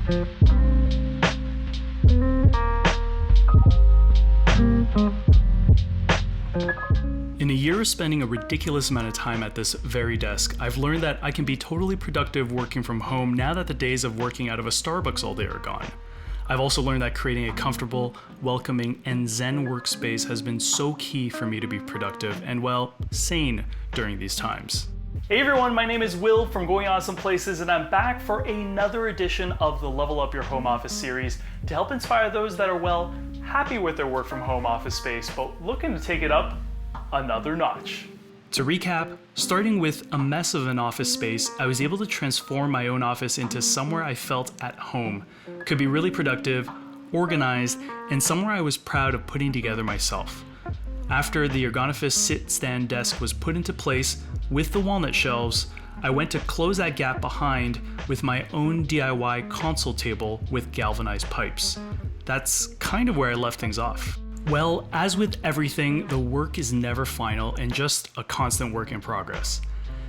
In a year of spending a ridiculous amount of time at this very desk, I've learned that I can be totally productive working from home now that the days of working out of a Starbucks all day are gone. I've also learned that creating a comfortable, welcoming, and zen workspace has been so key for me to be productive and, well, sane during these times. Hey everyone, my name is Will from Going Awesome Places, and I'm back for another edition of the Level Up Your Home Office series to help inspire those that are, well, happy with their work from home office space, but looking to take it up another notch. To recap, starting with a mess of an office space, I was able to transform my own office into somewhere I felt at home, could be really productive, organized, and somewhere I was proud of putting together myself. After the Ergonomist sit-stand desk was put into place with the walnut shelves, I went to close that gap behind with my own DIY console table with galvanized pipes. That's kind of where I left things off. Well, as with everything, the work is never final and just a constant work in progress.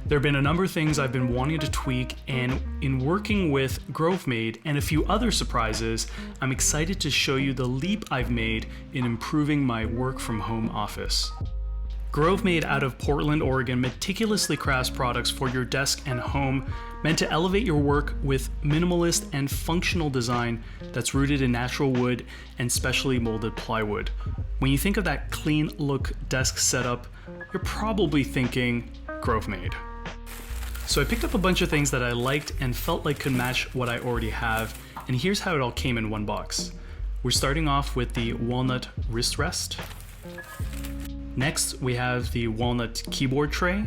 There have been a number of things I've been wanting to tweak, and in working with Grovemade and a few other surprises, I'm excited to show you the leap I've made in improving my work from home office. Grovemade out of Portland, Oregon meticulously crafts products for your desk and home, meant to elevate your work with minimalist and functional design that's rooted in natural wood and specially molded plywood. When you think of that clean look desk setup, you're probably thinking Grovemade. So I picked up a bunch of things that I liked and felt like could match what I already have, and here's how it all came in one box. We're starting off with the walnut wrist rest. Next, we have the walnut keyboard tray.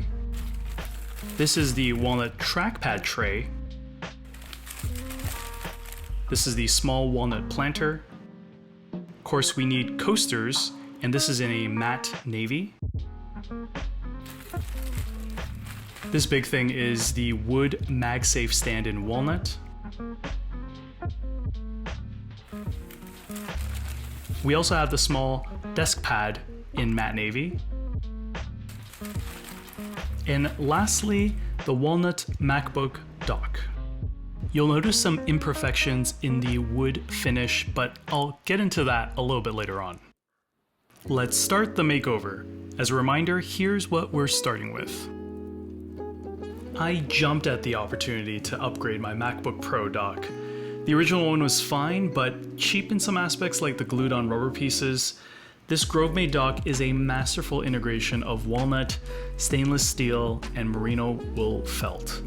This is the walnut trackpad tray. This is the small walnut planter. Of course, we need coasters, and this is in a matte navy. This big thing is the wood Magsafe Stand in walnut. We also have the small desk pad in matte navy. And lastly, the walnut MacBook Dock. You'll notice some imperfections in the wood finish, but I'll get into that a little bit later on. Let's start the makeover. As a reminder, here's what we're starting with. I jumped at the opportunity to upgrade my MacBook Pro dock. The original one was fine, but cheap in some aspects like the glued on rubber pieces. This Grovemade dock is a masterful integration of walnut, stainless steel, and merino wool felt.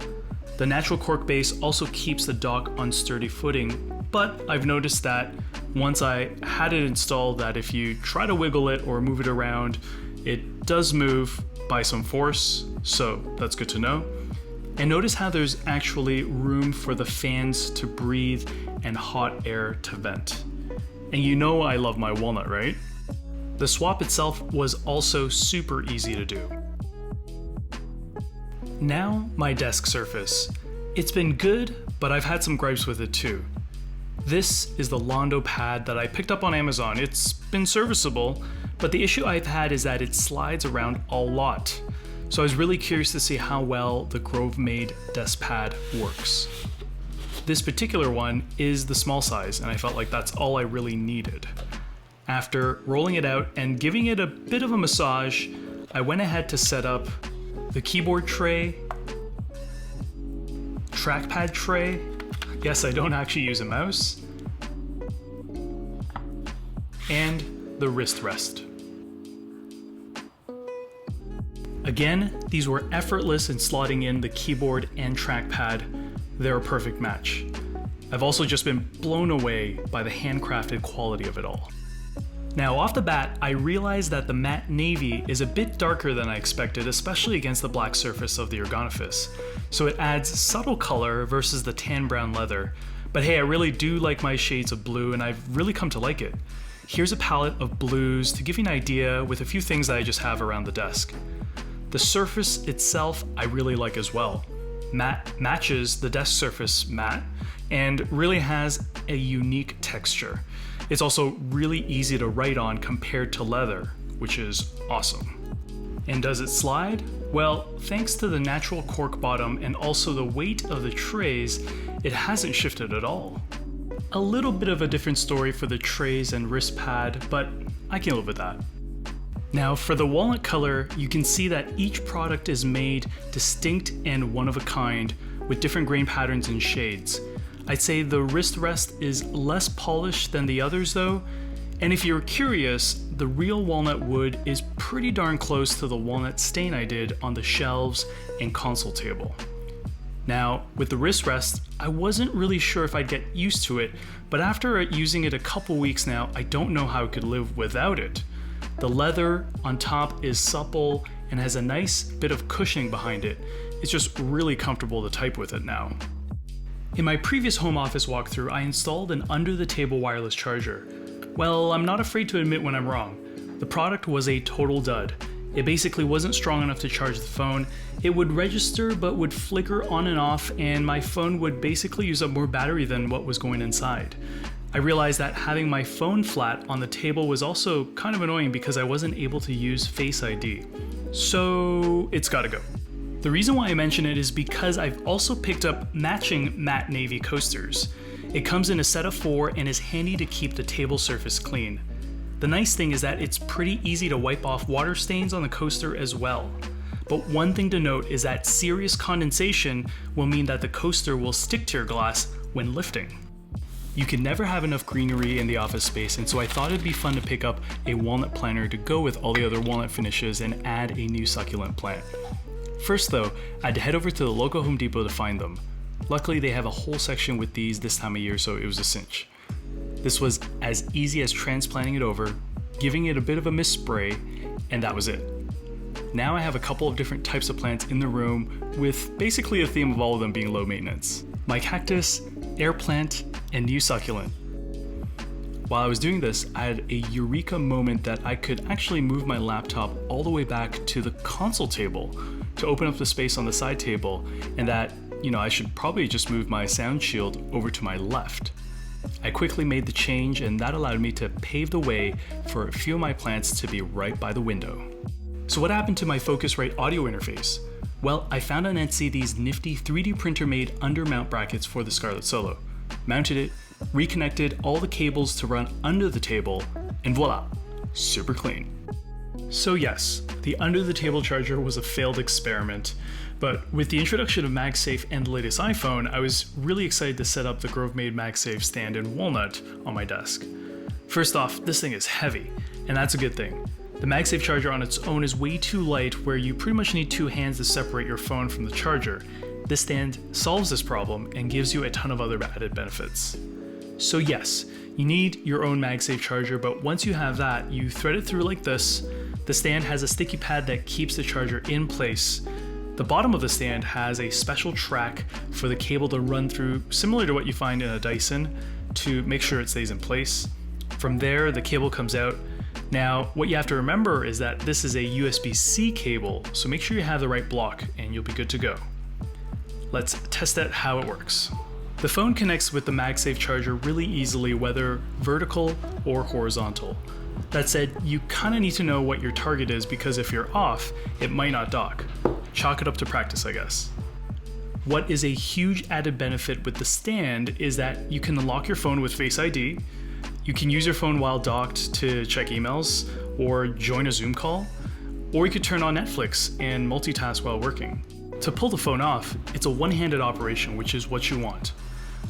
The natural cork base also keeps the dock on sturdy footing, but I've noticed that once I had it installed that if you try to wiggle it or move it around, it does move by some force, so that's good to know. And notice how there's actually room for the fans to breathe and hot air to vent. And you know I love my walnut, right? The swap itself was also super easy to do. Now, my desk surface. It's been good, but I've had some gripes with it too. This is the Londo pad that I picked up on Amazon. It's been serviceable, but the issue I've had is that it slides around a lot. So I was really curious to see how well the Grovemade desk pad works. This particular one is the small size, and I felt like that's all I really needed. After rolling it out and giving it a bit of a massage, I went ahead to set up the keyboard tray, trackpad tray. Yes, I don't actually use a mouse, and the wrist rest. Again, these were effortless in slotting in the keyboard and trackpad. They're a perfect match. I've also just been blown away by the handcrafted quality of it all. Now, off the bat, I realized that the matte navy is a bit darker than I expected, especially against the black surface of the Ergonomist. So it adds subtle color versus the tan brown leather. But hey, I really do like my shades of blue, and I've really come to like it. Here's a palette of blues to give you an idea with a few things that I just have around the desk. The surface itself I really like as well. Matte matches the desk surface matte and really has a unique texture. It's also really easy to write on compared to leather, which is awesome. And does it slide? Well, thanks to the natural cork bottom and also the weight of the trays, it hasn't shifted at all. A little bit of a different story for the trays and wrist pad, but I can live with that. Now for the walnut color, you can see that each product is made distinct and one of a kind with different grain patterns and shades. I'd say the wrist rest is less polished than the others though, and if you're curious, the real walnut wood is pretty darn close to the walnut stain I did on the shelves and console table. Now, with the wrist rest, I wasn't really sure if I'd get used to it, but after using it a couple weeks now, I don't know how I could live without it. The leather on top is supple and has a nice bit of cushioning behind it. It's just really comfortable to type with it now. In my previous home office walkthrough, I installed an under-the-table wireless charger. Well, I'm not afraid to admit when I'm wrong. The product was a total dud. It basically wasn't strong enough to charge the phone. It would register but would flicker on and off, and my phone would basically use up more battery than what was going inside. I realized that having my phone flat on the table was also kind of annoying because I wasn't able to use Face ID. So it's gotta go. The reason why I mention it is because I've also picked up matching matte navy coasters. It comes in a set of 4 and is handy to keep the table surface clean. The nice thing is that it's pretty easy to wipe off water stains on the coaster as well. But one thing to note is that serious condensation will mean that the coaster will stick to your glass when lifting. You can never have enough greenery in the office space, and so I thought it'd be fun to pick up a walnut planter to go with all the other walnut finishes and add a new succulent plant. First though, I had to head over to the local Home Depot to find them. Luckily they have a whole section with these this time of year, so it was a cinch. This was as easy as transplanting it over, giving it a bit of a mist spray, and that was it. Now I have a couple of different types of plants in the room with basically a theme of all of them being low maintenance. My cactus, air plant, and new succulent. While I was doing this, I had a eureka moment that I could actually move my laptop all the way back to the console table to open up the space on the side table, and that, I should probably just move my sound shield over to my left. I quickly made the change, and that allowed me to pave the way for a few of my plants to be right by the window. So what happened to my Focusrite audio interface? Well, I found on Etsy these nifty 3D printer made undermount brackets for the Scarlett Solo. Mounted it, reconnected all the cables to run under the table, and voila, super clean. So yes, the under the table charger was a failed experiment, but with the introduction of Magsafe and the latest iPhone, I was really excited to set up the Grovemade Magsafe Stand in walnut on my desk. First off, this thing is heavy, and that's a good thing. The Magsafe charger on its own is way too light, where you pretty much need 2 hands to separate your phone from the charger. This stand solves this problem and gives you a ton of other added benefits. So yes, you need your own Magsafe charger, but once you have that, you thread it through like this. The stand has a sticky pad that keeps the charger in place. The bottom of the stand has a special track for the cable to run through, similar to what you find in a Dyson, to make sure it stays in place. From there, the cable comes out. Now, what you have to remember is that this is a USB-C cable, so make sure you have the right block and you'll be good to go. Let's test out how it works. The phone connects with the Magsafe charger really easily, whether vertical or horizontal. That said, you kind of need to know what your target is, because if you're off, it might not dock. Chalk it up to practice, I guess. What is a huge added benefit with the stand is that you can unlock your phone with Face ID, you can use your phone while docked to check emails or join a Zoom call, or you could turn on Netflix and multitask while working. To pull the phone off, it's a one-handed operation, which is what you want.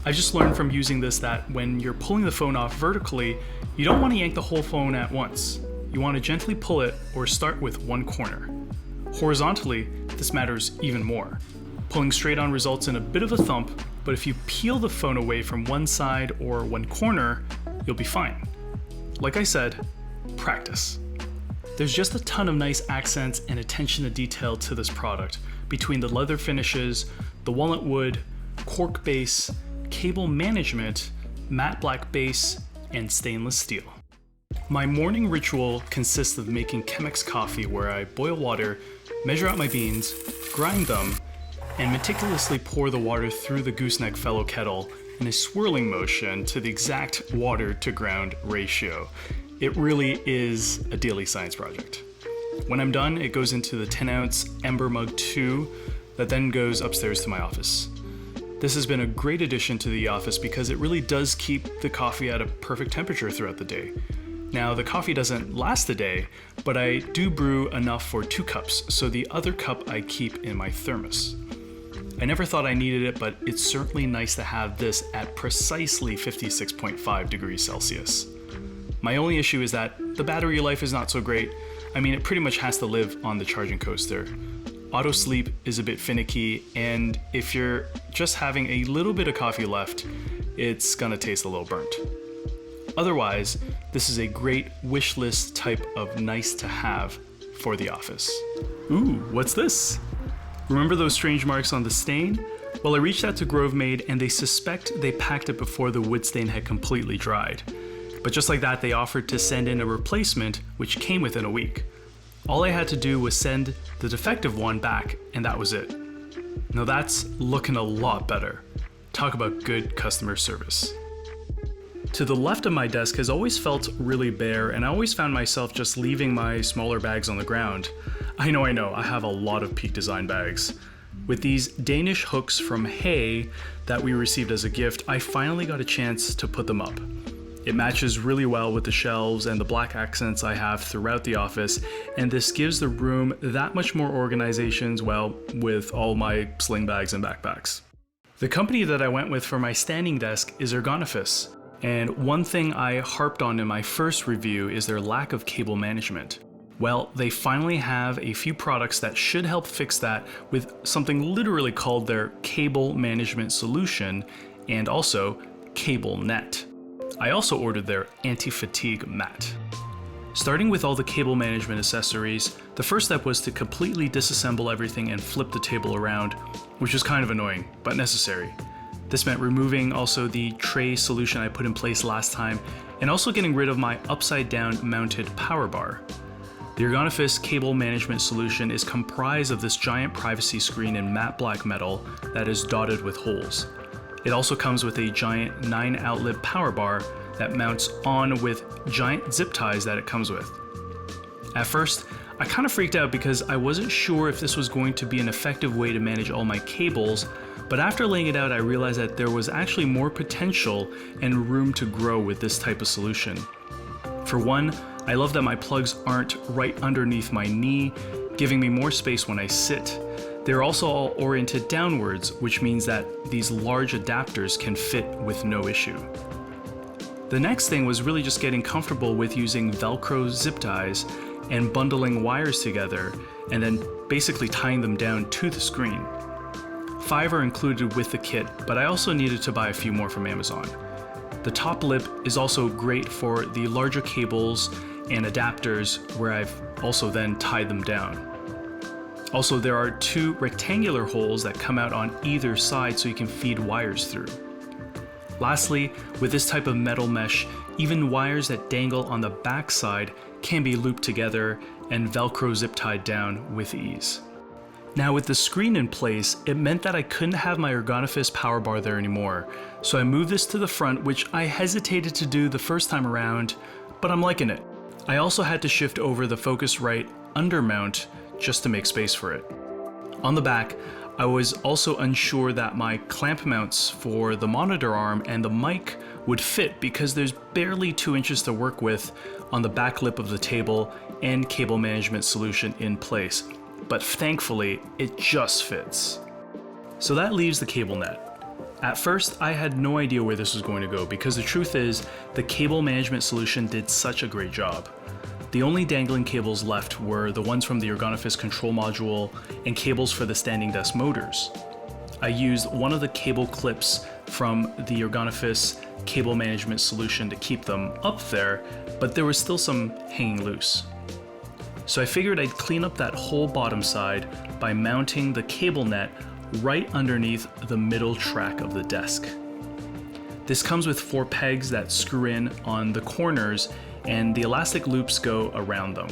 I just learned from using this that when you're pulling the phone off vertically, you don't want to yank the whole phone at once. You want to gently pull it or start with one corner. Horizontally, this matters even more. Pulling straight on results in a bit of a thump, but if you peel the phone away from one side or one corner, you'll be fine. Like I said, practice. There's just a ton of nice accents and attention to detail to this product, between the leather finishes, the walnut wood, cork base, cable management, matte black base, and stainless steel. My morning ritual consists of making Chemex coffee, where I boil water, measure out my beans, grind them, and meticulously pour the water through the gooseneck fellow kettle in a swirling motion to the exact water to ground ratio. It really is a daily science project. When I'm done, it goes into the 10-ounce Ember Mug 2 that then goes upstairs to my office. This has been a great addition to the office because it really does keep the coffee at a perfect temperature throughout the day. Now, the coffee doesn't last the day, but I do brew enough for 2 cups, so the other cup I keep in my thermos. I never thought I needed it, but it's certainly nice to have this at precisely 56.5 degrees Celsius. My only issue is that the battery life is not so great. I mean, it pretty much has to live on the charging coaster. Auto sleep is a bit finicky, and if you're just having a little bit of coffee left, it's gonna taste a little burnt. Otherwise, this is a great wish list type of nice to have for the office. Ooh, what's this? Remember those strange marks on the stain? Well, I reached out to Grovemade and they suspect they packed it before the wood stain had completely dried. But just like that, they offered to send in a replacement, which came within a week. All I had to do was send the defective one back, and that was it. Now that's looking a lot better. Talk about good customer service. To the left of my desk has always felt really bare, and I always found myself just leaving my smaller bags on the ground. I know, I have a lot of Peak Design bags. With these Danish hooks from Hay that we received as a gift, I finally got a chance to put them up. It matches really well with the shelves and the black accents I have throughout the office, and this gives the room that much more organization, well, with all my sling bags and backpacks. The company that I went with for my standing desk is Ergonomist, and one thing I harped on in my first review is their lack of cable management. Well, they finally have a few products that should help fix that with something literally called their cable management solution and also Cable Net. I also ordered their anti-fatigue mat. Starting with all the cable management accessories, the first step was to completely disassemble everything and flip the table around, which was kind of annoying, but necessary. This meant removing also the tray solution I put in place last time, and also getting rid of my upside down mounted power bar. The Ergonomist cable management solution is comprised of this giant privacy screen in matte black metal that is dotted with holes. It also comes with a giant 9-outlet power bar that mounts on with giant zip ties that it comes with. At first, I kind of freaked out because I wasn't sure if this was going to be an effective way to manage all my cables, but after laying it out, I realized that there was actually more potential and room to grow with this type of solution. For one, I love that my plugs aren't right underneath my knee, giving me more space when I sit. They're also all oriented downwards, which means that these large adapters can fit with no issue. The next thing was really just getting comfortable with using Velcro zip ties and bundling wires together and then basically tying them down to the screen. 5 are included with the kit, but I also needed to buy a few more from Amazon. The top lip is also great for the larger cables and adapters where I've also then tied them down. Also, there are 2 rectangular holes that come out on either side so you can feed wires through. Lastly, with this type of metal mesh, even wires that dangle on the back side can be looped together and Velcro zip tied down with ease. Now with the screen in place, it meant that I couldn't have my Ergonomist power bar there anymore, so I moved this to the front, which I hesitated to do the first time around, but I'm liking it. I also had to shift over the Focusrite undermount just to make space for it. On the back, I was also unsure that my clamp mounts for the monitor arm and the mic would fit because there's barely 2 inches to work with on the back lip of the table and cable management solution in place, but thankfully it just fits. So that leaves the cable net. At first, I had no idea where this was going to go because the truth is the cable management solution did such a great job. The only dangling cables left were the ones from the Ergonomist control module and cables for the standing desk motors. I used one of the cable clips from the Ergonomist cable management solution to keep them up there, but there was still some hanging loose. So I figured I'd clean up that whole bottom side by mounting the cable net right underneath the middle track of the desk. This comes with 4 pegs that screw in on the corners and the elastic loops go around them.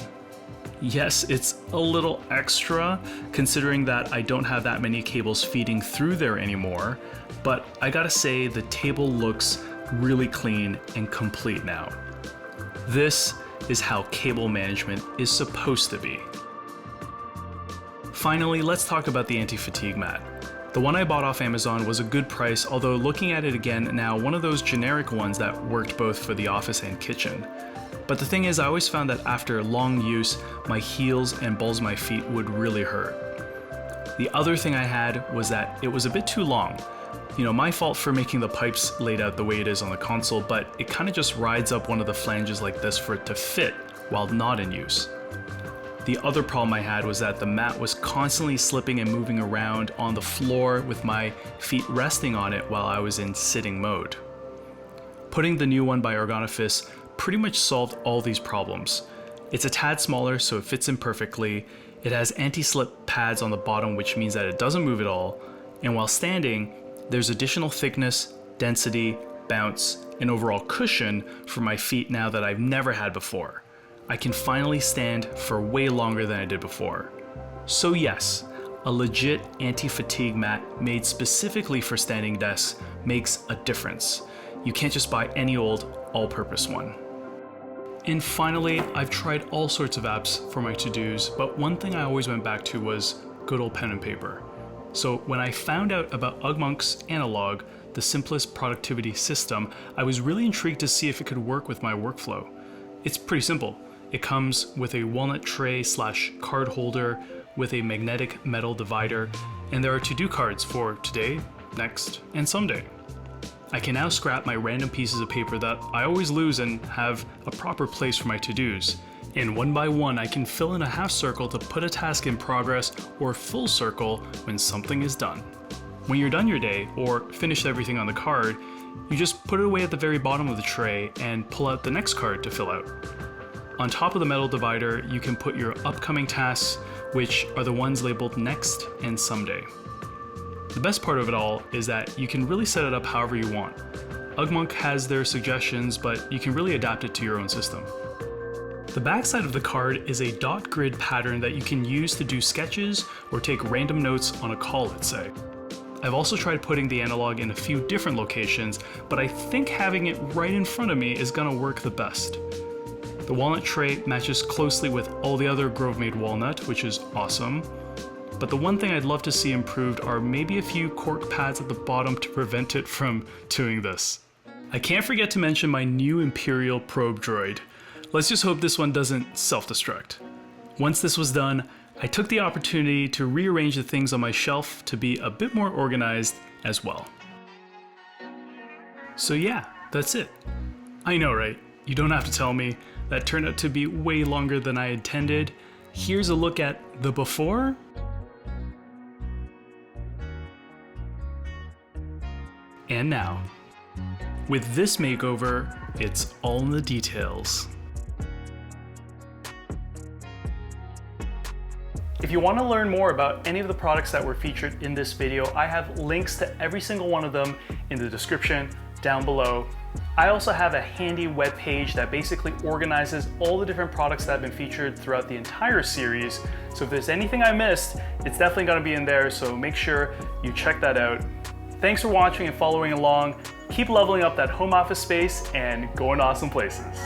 Yes, it's a little extra considering that I don't have that many cables feeding through there anymore, but I gotta say the table looks really clean and complete now. This is how cable management is supposed to be. Finally, let's talk about the anti-fatigue mat. The one I bought off Amazon was a good price, although looking at it again now, one of those generic ones that worked both for the office and kitchen. But the thing is, I always found that after long use, my heels and balls of my feet would really hurt. The other thing I had was that it was a bit too long. You know, my fault for making the pipes laid out the way it is on the console, but it kind of just rides up one of the flanges like this for it to fit while not in use. The other problem I had was that the mat was constantly slipping and moving around on the floor with my feet resting on it while I was in sitting mode. Putting the new one by Organofis pretty much solved all these problems. It's a tad smaller, so it fits in perfectly. It has anti-slip pads on the bottom, which means that it doesn't move at all. And while standing, there's additional thickness, density, bounce, and overall cushion for my feet now that I've never had before. I can finally stand for way longer than I did before. So yes, a legit anti-fatigue mat made specifically for standing desks makes a difference. You can't just buy any old all-purpose one. And finally, I've tried all sorts of apps for my to-dos, but one thing I always went back to was good old pen and paper. So when I found out about Ugmonk's Analog, the simplest productivity system, I was really intrigued to see if it could work with my workflow. It's pretty simple. It comes with a walnut tray / card holder with a magnetic metal divider, and there are to-do cards for today, next, and someday. I can now scrap my random pieces of paper that I always lose and have a proper place for my to-dos. And one by one, I can fill in a half circle to put a task in progress or full circle when something is done. When you're done your day or finished everything on the card, you just put it away at the very bottom of the tray and pull out the next card to fill out. On top of the metal divider, you can put your upcoming tasks, which are the ones labeled next and someday. The best part of it all is that you can really set it up however you want. Ugmonk has their suggestions, but you can really adapt it to your own system. The backside of the card is a dot grid pattern that you can use to do sketches or take random notes on a call, let's say. I've also tried putting the analog in a few different locations, but I think having it right in front of me is gonna work the best. The walnut tray matches closely with all the other Grovemade walnut, which is awesome. But the one thing I'd love to see improved are maybe a few cork pads at the bottom to prevent it from doing this. I can't forget to mention my new Imperial probe droid. Let's just hope this one doesn't self-destruct. Once this was done, I took the opportunity to rearrange the things on my shelf to be a bit more organized as well. So yeah, that's it. I know, right? You don't have to tell me. That turned out to be way longer than I intended. Here's a look at the before and now. With this makeover, it's all in the details. If you want to learn more about any of the products that were featured in this video, I have links to every single one of them in the description down below. I also have a handy web page that basically organizes all the different products that have been featured throughout the entire series. So if there's anything I missed, it's definitely going to be in there, so make sure you check that out. Thanks for watching and following along. Keep leveling up that home office space and going awesome places.